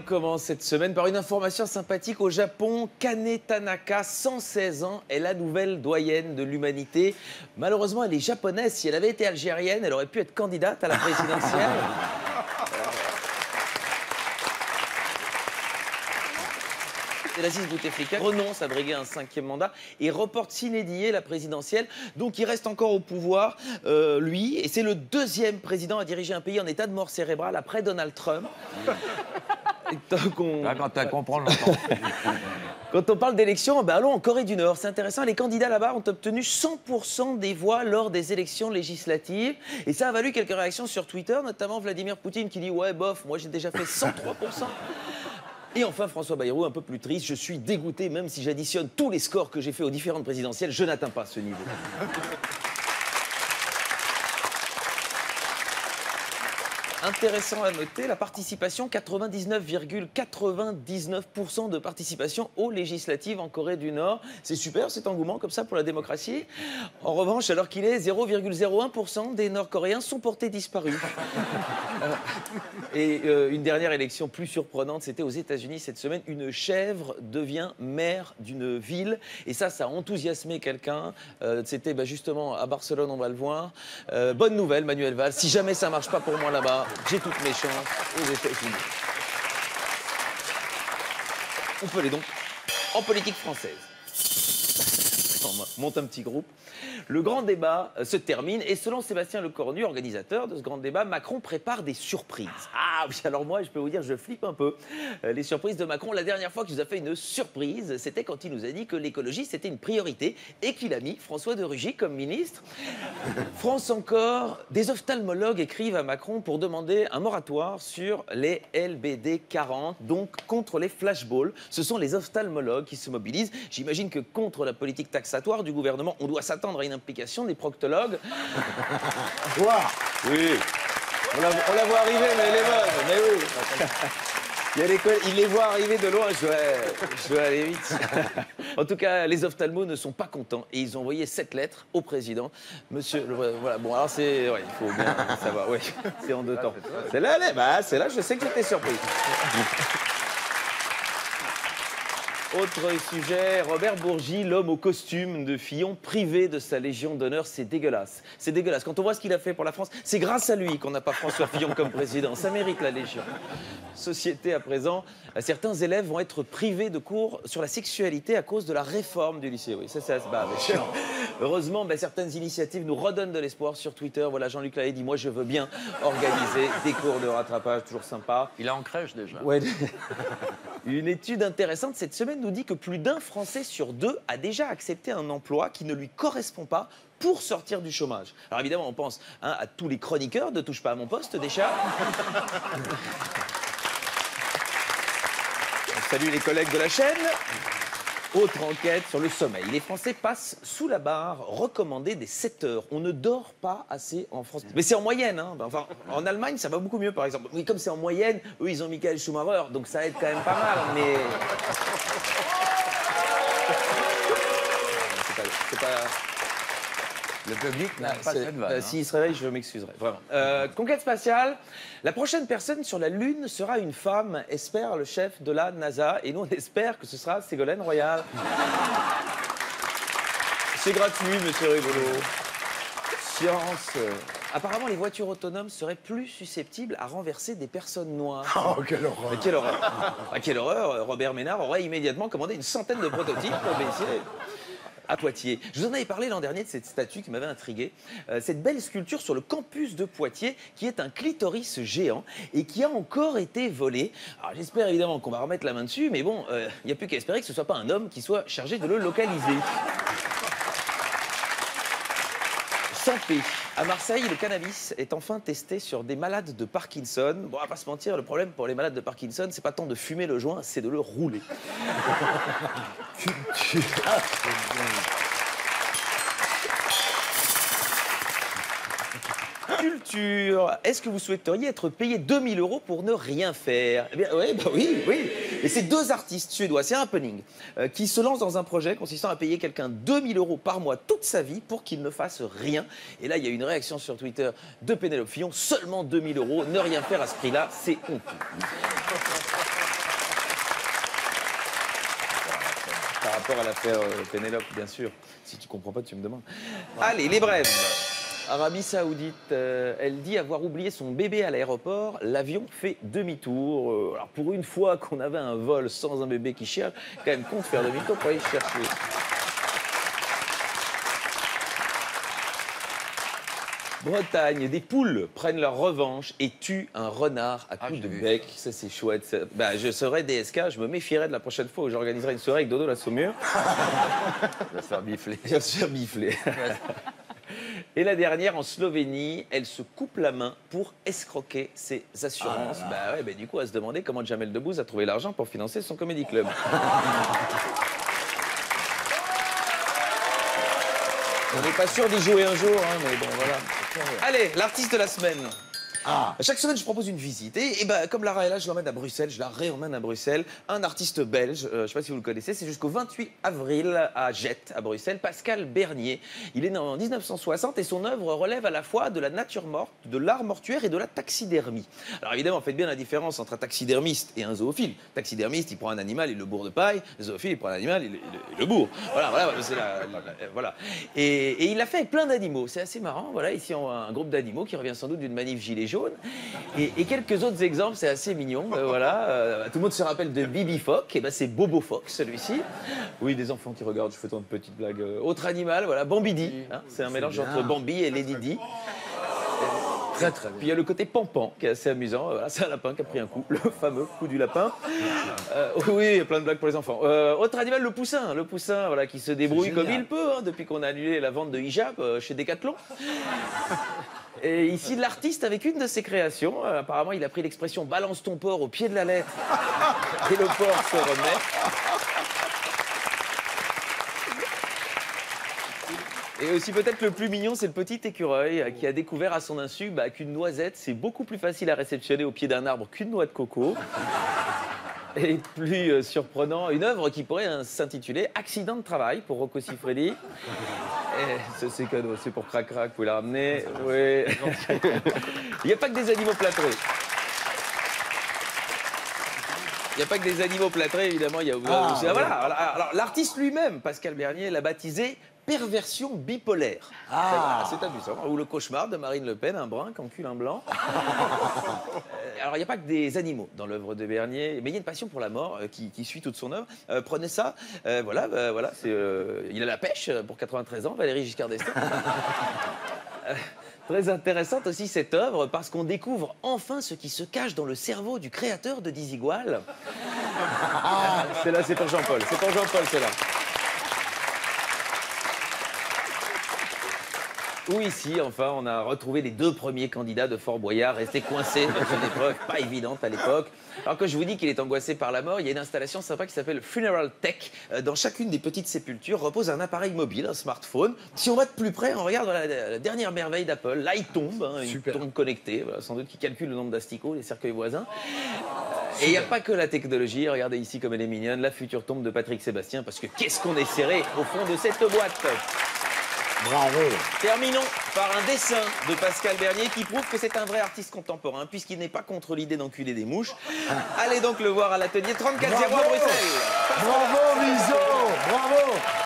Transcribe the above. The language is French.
commence cette semaine par une information sympathique au Japon. Kane Tanaka, 116 ans, est la nouvelle doyenne de l'humanité. Malheureusement, elle est japonaise. Si elle avait été algérienne, elle aurait pu être candidate à la présidentielle. Abdelaziz Bouteflika renonce à briguer un 5e mandat et reporte sine die la présidentielle. Donc il reste encore au pouvoir, lui, et c'est le 2e président à diriger un pays en état de mort cérébrale après Donald Trump. Quand tu comprends longtemps. Quand on parle d'élections, ben allons en Corée du Nord. C'est intéressant, les candidats là-bas ont obtenu 100% des voix lors des élections législatives. Et ça a valu quelques réactions sur Twitter, notamment Vladimir Poutine qui dit « Ouais, bof, moi j'ai déjà fait 103%. » Et enfin, François Bayrou, un peu plus triste, je suis dégoûté, même si j'additionne tous les scores que j'ai fait aux différentes présidentielles, je n'atteins pas ce niveau. Intéressant à noter, la participation, 99,99% de participation aux législatives en Corée du Nord. C'est super cet engouement comme ça pour la démocratie. En revanche, alors qu'il est 0,01% des Nord-Coréens sont portés disparus. Et une dernière élection plus surprenante, c'était aux États-Unis cette semaine. Une chèvre devient maire d'une ville. Et ça a enthousiasmé quelqu'un. C'était justement à Barcelone, on va le voir. Bonne nouvelle, Manuel Valls. Si jamais ça ne marche pas pour moi là-bas, j'ai toutes mes chances aux États-Unis. On peut aller donc en politique française. On monte un petit groupe. Le grand débat se termine et selon Sébastien Lecornu, organisateur de ce grand débat, Macron prépare des surprises. Ah oui, alors moi, je peux vous dire, je flippe un peu. Les surprises de Macron, la dernière fois qu'il nous a fait une surprise, c'était quand il nous a dit que l'écologie, c'était une priorité et qu'il a mis François de Rugy comme ministre. France encore, des ophtalmologues écrivent à Macron pour demander un moratoire sur les LBD 40, donc contre les flashballs. Ce sont les ophtalmologues qui se mobilisent. J'imagine que contre la politique taxatoire du gouvernement, on doit s'attendre à une implication des proctologues. Wow. Oui. On la voit arriver, mais elle est bonne. Mais oui. Il les voit arriver de loin, je dois aller vite. En tout cas, les ophtalmos ne sont pas contents et ils ont envoyé 7 lettres au président. Monsieur, voilà, bon, alors c'est... Ouais, il faut bien savoir, oui, c'est en 2 temps. Celle-là, celle-là, je sais que j'étais surpris. Autre sujet, Robert Bourgi, l'homme au costume de Fillon, privé de sa Légion d'honneur, c'est dégueulasse. C'est dégueulasse. Quand on voit ce qu'il a fait pour la France, c'est grâce à lui qu'on n'a pas François Fillon comme président. Ça mérite la Légion. Société à présent, certains élèves vont être privés de cours sur la sexualité à cause de la réforme du lycée. Oui, ça c'est chiant. Heureusement, certaines initiatives nous redonnent de l'espoir sur Twitter. Voilà, Jean-Luc Lahaye dit « Moi, je veux bien organiser des cours de rattrapage, toujours sympa. » Il est en crèche déjà. Ouais. Une étude intéressante cette semaine nous dit que plus d'un Français sur 2 a déjà accepté un emploi qui ne lui correspond pas pour sortir du chômage. Alors évidemment, on pense à tous les chroniqueurs de Touche pas à mon poste déjà. On salue les collègues de la chaîne. Autre enquête sur le sommeil. Les Français passent sous la barre recommandée des 7 heures. On ne dort pas assez en France. Mais c'est en moyenne. Hein. Enfin, en Allemagne, ça va beaucoup mieux, par exemple. Oui, comme c'est en moyenne, eux, ils ont Michael Schumacher, donc ça aide quand même pas mal. Mais... c'est pas... Le public n'a pas cette vanne. S'il se réveille, je m'excuserai, vraiment. Conquête spatiale. La prochaine personne sur la Lune sera une femme, espère le chef de la NASA. Et nous, on espère que ce sera Ségolène Royal. C'est gratuit, monsieur Rigolo. Science. Apparemment, les voitures autonomes seraient plus susceptibles à renverser des personnes noires. Oh, quelle horreur. Mais quelle horreur. Quelle horreur. Robert Ménard aurait immédiatement commandé une centaine de prototypes pour essayer. À Poitiers. Je vous en avais parlé l'an dernier de cette statue qui m'avait intrigué. Cette belle sculpture sur le campus de Poitiers qui est un clitoris géant et qui a encore été volé. Alors j'espère évidemment qu'on va remettre la main dessus, mais bon, il n'y a plus qu'à espérer que ce ne soit pas un homme qui soit chargé de le localiser. Santé. À Marseille, le cannabis est enfin testé sur des malades de Parkinson. Bon, on va pas se mentir, le problème pour les malades de Parkinson, c'est pas tant de fumer le joint, c'est de le rouler. Culture. Est-ce que vous souhaiteriez être payé 2000 € pour ne rien faire? Eh bien, oui, oui. Et c'est 2 artistes suédois, c'est un happening, qui se lancent dans un projet consistant à payer quelqu'un 2000 € par mois toute sa vie pour qu'il ne fasse rien. Et là, il y a une réaction sur Twitter de Pénélope Fillon. Seulement 2000 €, ne rien faire à ce prix-là, c'est honteux. rapport à l'affaire Pénélope, bien sûr. Si tu comprends pas, tu me demandes. Allez, les brèves. Arabie Saoudite, elle dit avoir oublié son bébé à l'aéroport. L'avion fait demi-tour. Alors, pour une fois qu'on avait un vol sans un bébé qui cherche, quand même con de faire demi-tour pour aller chercher. Bretagne, des poules prennent leur revanche et tuent un renard à coups de bec. Ça, c'est chouette. Ça. Bah, je serais DSK, je me méfierais de la prochaine fois où j'organiserai une soirée avec Dodo la Saumure. Il va se faire bifler. Il va se faire bifler. Et la dernière, en Slovénie, elle se coupe la main pour escroquer ses assurances. Du coup, elle se demandait comment Jamel Debbouze a trouvé l'argent pour financer son comédie club. On n'est pas sûr d'y jouer un jour, hein, mais bon, voilà. Allez, l'artiste de la semaine. Chaque semaine, je propose une visite. Et comme Lara est là, je l'emmène à Bruxelles, je la réemmène à Bruxelles. Un artiste belge, je ne sais pas si vous le connaissez, c'est jusqu'au 28 avril à Jette, à Bruxelles, Pascal Bernier. Il est né en 1960 et son œuvre relève à la fois de la nature morte, de l'art mortuaire et de la taxidermie. Alors évidemment, faites bien la différence entre un taxidermiste et un zoophile. Taxidermiste, il prend un animal, il le bourre de paille. Le zoophile, il prend un animal, il le bourre. Voilà, c'est voilà. Et il l'a fait avec plein d'animaux. C'est assez marrant. Voilà, ici, on a un groupe d'animaux qui revient sans doute d'une manif gilet jaune. Et quelques autres exemples, c'est assez mignon. Tout le monde se rappelle de Bibi Phoque, et c'est Bobo Phoque, celui-ci. Oui, des enfants qui regardent, je fais tant de petites blagues. Autre animal, voilà, Bambidi. Hein, c'est un mélange entre Bambi et Lady Di. Très bien. Puis il y a le côté Pampan qui est assez amusant. Voilà, c'est un lapin qui a pris un coup, le fameux coup du lapin. Oui, il y a plein de blagues pour les enfants. Autre animal, le poussin, voilà, qui se débrouille comme il peut depuis qu'on a annulé la vente de hijab chez Decathlon. Et ici, l'artiste avec une de ses créations. Apparemment, il a pris l'expression « balance ton porc au pied de la lettre » et le porc se remet. Et aussi peut-être le plus mignon, c'est le petit écureuil qui a découvert à son insu qu'une noisette, c'est beaucoup plus facile à réceptionner au pied d'un arbre qu'une noix de coco. Et plus surprenant, une œuvre qui pourrait s'intituler « Accident de travail » pour Rocco Siffredi. C'est cadeau, c'est pour Crac Crac, vous pouvez la ramener. Oui. Il n'y a pas que des animaux plâtrés. Il n'y a pas que des animaux plâtrés, évidemment. Il y a... voilà. Alors, l'artiste lui-même, Pascal Bernier, l'a baptisé perversion bipolaire. C'est amusant. Ou le cauchemar de Marine Le Pen, un brun qui encule un blanc. Alors, il n'y a pas que des animaux dans l'œuvre de Bernier, mais il y a une passion pour la mort qui suit toute son œuvre. Prenez ça. Il a la pêche pour 93 ans, Valéry Giscard d'Estaing. Très intéressante aussi cette œuvre parce qu'on découvre enfin ce qui se cache dans le cerveau du créateur de Dizigual. C'est pour Jean-Paul. C'est pour Jean-Paul, c'est là. Où ici, enfin, on a retrouvé les deux premiers candidats de Fort Boyard restés coincés dans une épreuve pas évidente à l'époque. Alors que je vous dis qu'il est angoissé par la mort, il y a une installation sympa qui s'appelle Funeral Tech. Dans chacune des petites sépultures repose un appareil mobile, un smartphone. Si on va de plus près, on regarde la dernière merveille d'Apple. Là, il tombe, une tombe connectée, sans doute qui calcule le nombre d'asticots, les cercueils voisins. Et il n'y a pas que la technologie, regardez ici comme elle est mignonne, la future tombe de Patrick Sébastien, parce que qu'est-ce qu'on est serré au fond de cette boîte. Bravo. Terminons par un dessin de Pascal Bernier qui prouve que c'est un vrai artiste contemporain, puisqu'il n'est pas contre l'idée d'enculer des mouches. Allez donc le voir à l'atelier 34 0 à Bruxelles. Bravo, Miso. Bravo.